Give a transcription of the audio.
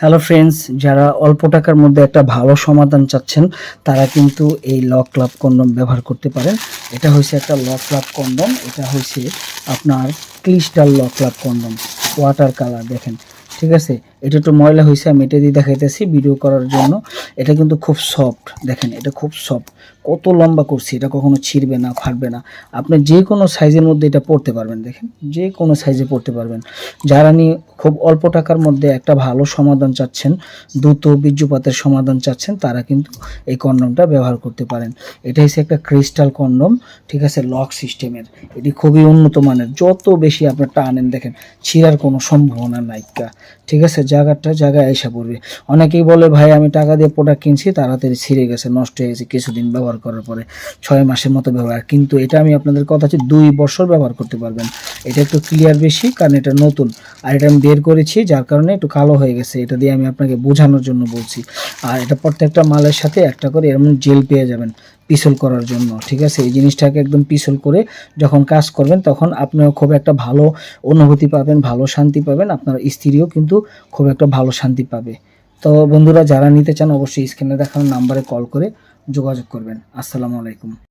Hello friends, যারা অল্প টাকার মধ্যে একটা ভালো সমাধান চাচ্ছেন তারা কিন্তু এই লক লাভ কন্ডম ব্যবহার করতে পারেন। এটা হচ্ছে একটা লক লাভ কন্ডম। এটা হচ্ছে আপনার ক্রিস্টাল লক লাভ কন্ডম, ওয়াটার কালার দেখেন। ঠিক আছে, এটা একটু ময়লা হয়েছে, আমি এটা দিয়ে দেখাইতেছি ভিডিও করার জন্য। এটা কিন্তু খুব সফট, দেখেন এটা খুব সফট, কত লম্বা করছি, এটা কখনো ছিঁড়বে না, ফাটবে না। আপনি যে কোনো সাইজের মধ্যে এটা পড়তে পারবেন, দেখেন যে কোনো সাইজে পড়তে পারবেন। যারা নিয়ে খুব অল্প টাকার মধ্যে একটা ভালো সমাধান চাচ্ছেন, দ্রুত বীর্যপাতের সমাধান চাচ্ছেন, তারা কিন্তু এই কন্ডমটা ব্যবহার করতে পারেন। এটা হচ্ছে একটা ক্রিস্টাল কন্ডম, ঠিক আছে, লক সিস্টেমের। এটি খুবই উন্নত মানের, যত বেশি আপনার টানেন দেখেন ছিঁড়ার কোনো সম্ভাবনা নাই। ঠিক আছে, জায়গায় এসে পড়বে। অনেকেই বলে ভাই আমি টাকা দিয়ে প্রোডাক্ট কিনছি, তাড়াতাড়ি ছিঁড়ে গেছে, নষ্ট হয়ে গেছে কিছুদিন ব্যবহার করার পরে, 6 মাসের মতো ব্যবহার। কিন্তু এটা আমি আপনাদের কথা হচ্ছে 2 বছর ব্যবহার করতে পারবেন। এটা একটু ক্লিয়ার বেশি, কারণ এটা নতুন, আর এটা আমি বের করেছি যার কারণে একটু কালো হয়ে গেছে। এটা দিয়ে আমি আপনাকে বোঝানোর জন্য বলছি। আর এটা প্রত্যেকটা মালের সাথে একটা করে এরকম জেল পেয়ে যাবেন পিছল করার জন্য। ঠিক আছে, এই জিনিসটাকে একদম পিছল করে যখন কাজ করবেন তখন আপনিও খুব একটা ভালো অনুভূতি পাবেন, ভালো শান্তি পাবেন, আপনার স্ত্রীও কিন্তু খুব একটা ভালো শান্তি পাবে। তো বন্ধুরা, যারা নিতে চান অবশ্যই স্ক্রিনে দেখানো নাম্বারে কল করে যোগাযোগ করবেন। আসসালামু আলাইকুম।